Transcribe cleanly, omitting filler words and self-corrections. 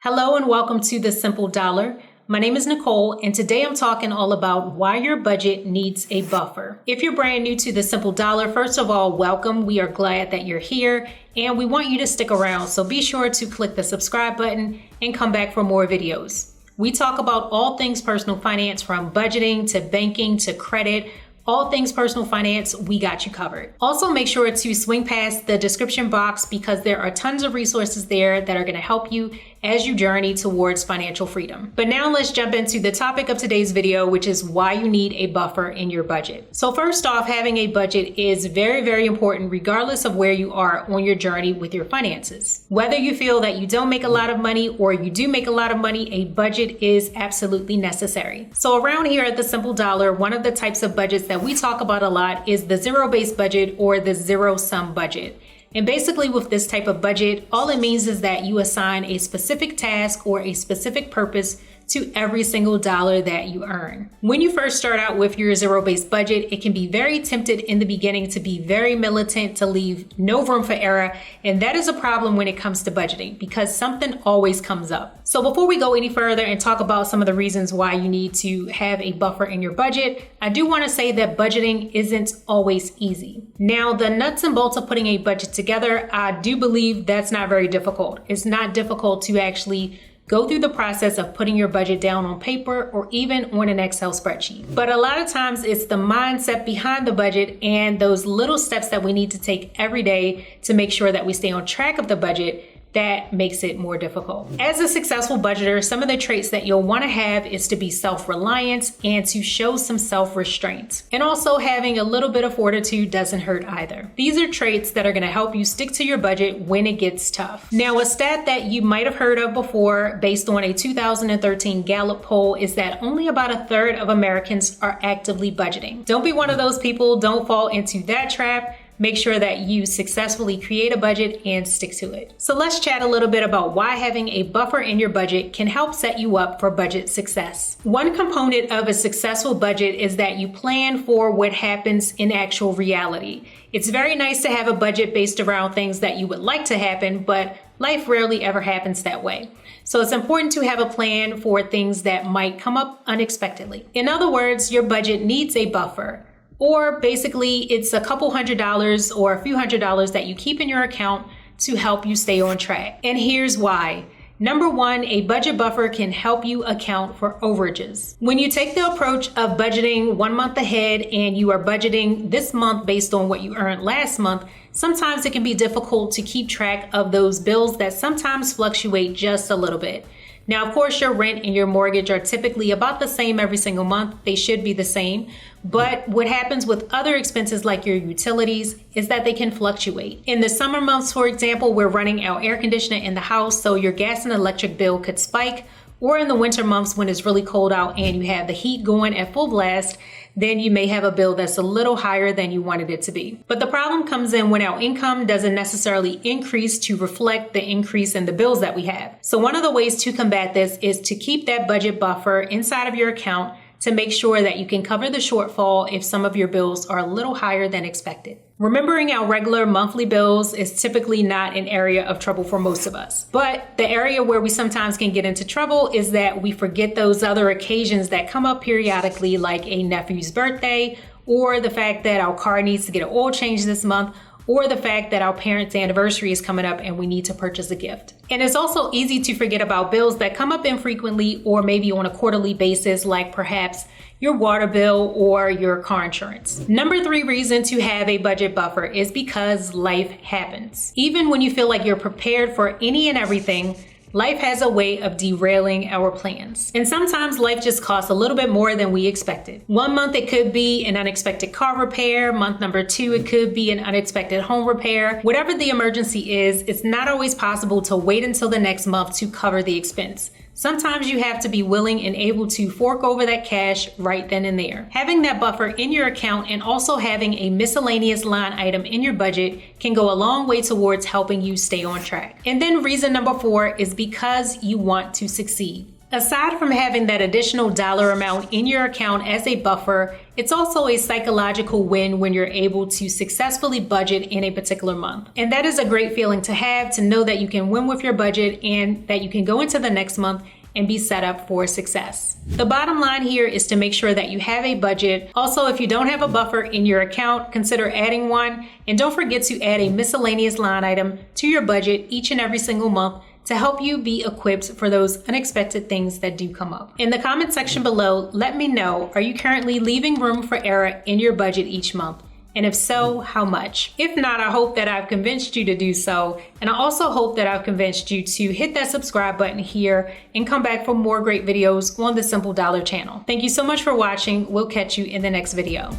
Hello and welcome to The Simple Dollar. My name is Nicole and today I'm talking all about why your budget needs a buffer. If you're brand new to The Simple Dollar, first of all, welcome. We are glad that you're here and we want you to stick around. So be sure to click the subscribe button and come back for more videos. We talk about all things personal finance, from budgeting to banking to credit. All things personal finance, we got you covered. Also, make sure to swing past the description box because there are tons of resources there that are going to help you as you journey towards financial freedom. But now let's jump into the topic of today's video, which is why you need a buffer in your budget. So first off, having a budget is very, very important regardless of where you are on your journey with your finances. Whether you feel that you don't make a lot of money or you do make a lot of money, a budget is absolutely necessary. So around here at The Simple Dollar, one of the types of budgets that we talk about a lot is the zero-based budget or the zero-sum budget. And basically with this type of budget, all it means is that you assign a specific task or a specific purpose to every single dollar that you earn. When you first start out with your zero-based budget, it can be very tempted in the beginning to be very militant, to leave no room for error. And that is a problem when it comes to budgeting because something always comes up. So before we go any further and talk about some of the reasons why you need to have a buffer in your budget, I do want to say that budgeting isn't always easy. Now, the nuts and bolts of putting a budget together, I do believe that's not very difficult. It's not difficult to actually go through the process of putting your budget down on paper or even on an Excel spreadsheet. But a lot of times it's the mindset behind the budget and those little steps that we need to take every day to make sure that we stay on track of the budget that makes it more difficult. As a successful budgeter, some of the traits that you'll want to have is to be self-reliant and to show some self-restraint. And also having a little bit of fortitude doesn't hurt either. These are traits that are going to help you stick to your budget when it gets tough. Now, a stat that you might have heard of before based on a 2013 Gallup poll is that only about a third of Americans are actively budgeting. Don't be one of those people. Don't fall into that trap. Make sure that you successfully create a budget and stick to it. So let's chat a little bit about why having a buffer in your budget can help set you up for budget success. One component of a successful budget is that you plan for what happens in actual reality. It's very nice to have a budget based around things that you would like to happen, but life rarely ever happens that way. So it's important to have a plan for things that might come up unexpectedly. In other words, your budget needs a buffer. Or basically, it's a couple $100s or a few $100s that you keep in your account to help you stay on track. And here's why. Number one, a budget buffer can help you account for overages. When you take the approach of budgeting 1 month ahead and you are budgeting this month based on what you earned last month, sometimes it can be difficult to keep track of those bills that sometimes fluctuate just a little bit. Now, of course, your rent and your mortgage are typically about the same every single month. They should be the same. But what happens with other expenses like your utilities is that they can fluctuate. In the summer months, for example, we're running our air conditioner in the house, so your gas and electric bill could spike. Or in the winter months when it's really cold out and you have the heat going at full blast, then you may have a bill that's a little higher than you wanted it to be. But the problem comes in when our income doesn't necessarily increase to reflect the increase in the bills that we have. So one of the ways to combat this is to keep that budget buffer inside of your account to make sure that you can cover the shortfall if some of your bills are a little higher than expected. Remembering our regular monthly bills is typically not an area of trouble for most of us. But the area where we sometimes can get into trouble is that we forget those other occasions that come up periodically, like a nephew's birthday, or the fact that our car needs to get an oil change this month, or the fact that our parents' anniversary is coming up and we need to purchase a gift. And it's also easy to forget about bills that come up infrequently or maybe on a quarterly basis, like perhaps your water bill or your car insurance. Number 3 reason to have a budget buffer is because life happens. Even when you feel like you're prepared for any and everything, life has a way of derailing our plans. And sometimes life just costs a little bit more than we expected. 1 month it could be an unexpected car repair. Month number 2, it could be an unexpected home repair. Whatever the emergency is, it's not always possible to wait until the next month to cover the expense. Sometimes you have to be willing and able to fork over that cash right then and there. Having that buffer in your account and also having a miscellaneous line item in your budget can go a long way towards helping you stay on track. And then reason number 4 is because you want to succeed. Aside from having that additional dollar amount in your account as a buffer, it's also a psychological win when you're able to successfully budget in a particular month. And that is a great feeling to have, to know that you can win with your budget and that you can go into the next month and be set up for success. The bottom line here is to make sure that you have a budget. Also, if you don't have a buffer in your account, consider adding one. And don't forget to add a miscellaneous line item to your budget each and every single month to help you be equipped for those unexpected things that do come up. In the comment section below, let me know, are you currently leaving room for error in your budget each month? And if so, how much? If not, I hope that I've convinced you to do so. And I also hope that I've convinced you to hit that subscribe button here and come back for more great videos on the Simple Dollar channel. Thank you so much for watching. We'll catch you in the next video.